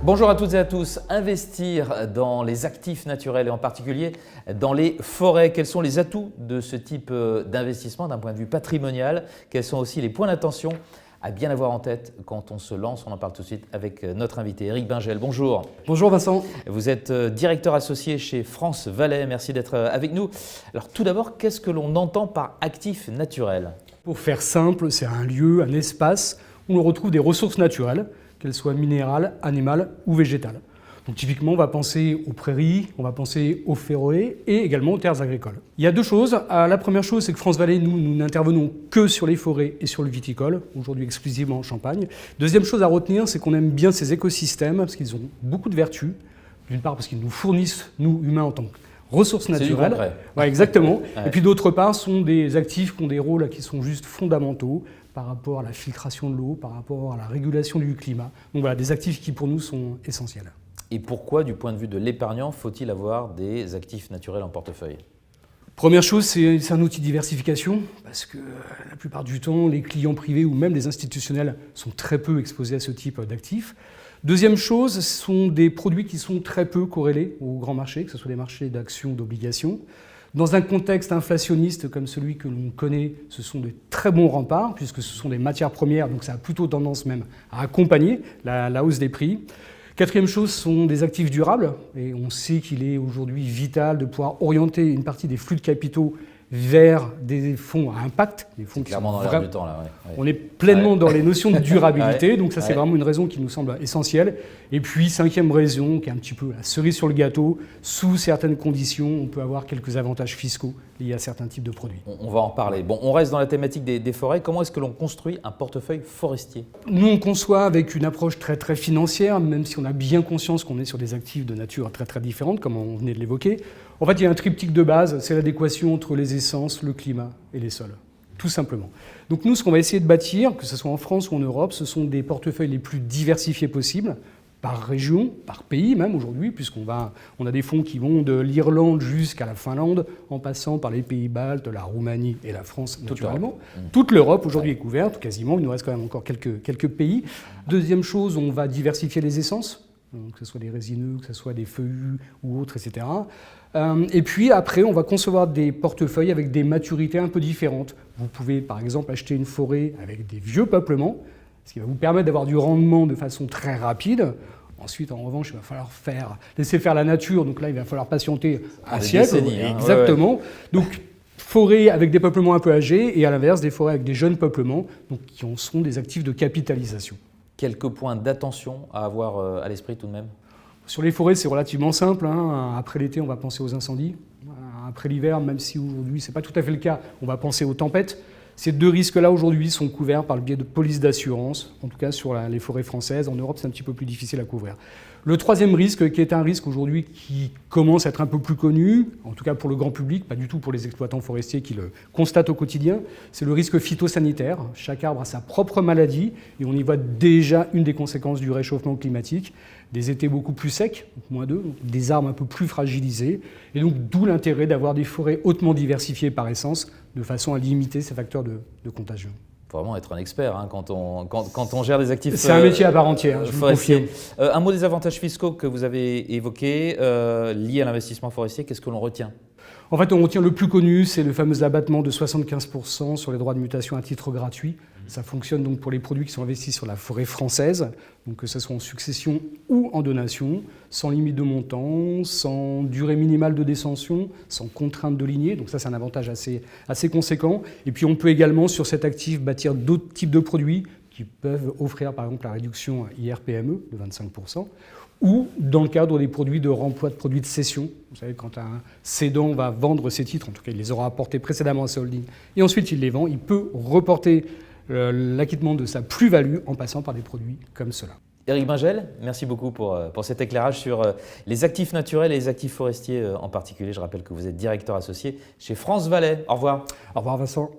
Bonjour à toutes et à tous. Investir dans les actifs naturels et en particulier dans les forêts, quels sont les atouts de ce type d'investissement d'un point de vue patrimonial? Quels sont aussi les points d'attention à bien avoir en tête quand on se lance? On en parle tout de suite avec notre invité Éric Bingel. Bonjour. Bonjour Vincent. Vous êtes directeur associé chez France Valais. Merci d'être avec nous. Alors tout d'abord, qu'est-ce que l'on entend par actif naturel? Pour faire simple, c'est un lieu, un espace où on retrouve des ressources naturelles, qu'elles soient minérales, animales ou végétales. Donc typiquement, on va penser aux prairies, on va penser aux forêts et également aux terres agricoles. Il y a deux choses. La première chose, c'est que France Valais, nous n'intervenons que sur les forêts et sur le viticole, aujourd'hui exclusivement en Champagne. Deuxième chose à retenir, c'est qu'on aime bien ces écosystèmes parce qu'ils ont beaucoup de vertus. D'une part, parce qu'ils nous fournissent, nous humains, en tant que ressources naturelles. C'est du concret. Ouais, exactement. Ouais. Et puis d'autre part, sont des actifs qui ont des rôles qui sont juste fondamentaux par rapport à la filtration de l'eau, par rapport à la régulation du climat. Donc voilà, des actifs qui pour nous sont essentiels. Et pourquoi, du point de vue de l'épargnant, faut-il avoir des actifs naturels en portefeuille? Première chose, c'est un outil de diversification, parce que la plupart du temps, les clients privés ou même les institutionnels sont très peu exposés à ce type d'actifs. Deuxième chose, ce sont des produits qui sont très peu corrélés aux grands marchés, que ce soit les marchés d'actions ou d'obligations. Dans un contexte inflationniste comme celui que l'on connaît, ce sont de très bons remparts, puisque ce sont des matières premières, donc ça a plutôt tendance même à accompagner la hausse des prix. Quatrième chose, sont des actifs durables, et on sait qu'il est aujourd'hui vital de pouvoir orienter une partie des flux de capitaux vers des fonds à impact. Des fonds qui clairement sont dans l'air du temps, là. Ouais. On est pleinement dans les notions de durabilité, Ouais. donc ça c'est vraiment une raison qui nous semble essentielle. Et puis cinquième raison, qui est un petit peu la cerise sur le gâteau, sous certaines conditions, on peut avoir quelques avantages fiscaux liés à certains types de produits. On va en parler. Bon, on reste dans la thématique des forêts. Comment est-ce que l'on construit un portefeuille forestier? Nous, on conçoit avec une approche très très financière, même si on a bien conscience qu'on est sur des actifs de nature très très différente, comme on venait de l'évoquer. En fait, il y a un triptyque de base, c'est l'adéquation entre les essences, le climat et les sols, tout simplement. Donc nous, ce qu'on va essayer de bâtir, que ce soit en France ou en Europe, ce sont des portefeuilles les plus diversifiés possibles, par région, par pays même aujourd'hui, puisqu'on a des fonds qui vont de l'Irlande jusqu'à la Finlande, en passant par les pays baltes, la Roumanie et la France, naturellement. Toute l'Europe aujourd'hui est couverte, quasiment, il nous reste quand même encore quelques pays. Deuxième chose, on va diversifier les essences, donc que ce soit des résineux, que ce soit des feuillus ou autres, etc. Et puis après, on va concevoir des portefeuilles avec des maturités un peu différentes. Vous pouvez par exemple acheter une forêt avec des vieux peuplements, ce qui va vous permettre d'avoir du rendement de façon très rapide. Ensuite, en revanche, il va falloir laisser faire la nature, donc là, il va falloir patienter un siècle. Exactement. Ouais. Donc, forêt avec des peuplements un peu âgés, et à l'inverse, des forêts avec des jeunes peuplements, donc qui en seront des actifs de capitalisation. Quelques points d'attention à avoir à l'esprit tout de même? Sur les forêts, c'est relativement simple. Après l'été, on va penser aux incendies. Après l'hiver, même si aujourd'hui, ce n'est pas tout à fait le cas, on va penser aux tempêtes. Ces deux risques-là, aujourd'hui, sont couverts par le biais de polices d'assurance, en tout cas sur les forêts françaises. En Europe, c'est un petit peu plus difficile à couvrir. Le troisième risque, qui est un risque aujourd'hui qui commence à être un peu plus connu, en tout cas pour le grand public, pas du tout pour les exploitants forestiers qui le constatent au quotidien, c'est le risque phytosanitaire. Chaque arbre a sa propre maladie et on y voit déjà une des conséquences du réchauffement climatique. Des étés beaucoup plus secs, moins d'eux, des arbres un peu plus fragilisés, et donc d'où l'intérêt d'avoir des forêts hautement diversifiées par essence, de façon à limiter ces facteurs de contagion. Il faut vraiment être un expert quand on gère des actifs. C'est un métier à part entière, je vous confirme. Un mot des avantages fiscaux que vous avez évoqués liés à l'investissement forestier, qu'est-ce que l'on retient? En fait, on retient le plus connu, c'est le fameux abattement de 75% sur les droits de mutation à titre gratuit. Ça fonctionne donc pour les produits qui sont investis sur la forêt française, donc que ce soit en succession ou en donation, sans limite de montant, sans durée minimale de détention, sans contrainte de lignée. Donc ça, c'est un avantage assez conséquent. Et puis on peut également, sur cet actif, bâtir d'autres types de produits qui peuvent offrir par exemple la réduction IR-PME de 25%, ou dans le cadre des produits de remploi de produits de cession. Vous savez, quand un cédant va vendre ses titres, en tout cas il les aura apportés précédemment à sa holding, et ensuite il les vend, il peut reporter l'acquittement de sa plus-value en passant par des produits comme cela. Éric Bingel, merci beaucoup pour cet éclairage sur les actifs naturels et les actifs forestiers en particulier. Je rappelle que vous êtes directeur associé chez France Valais. Au revoir. Au revoir Vincent.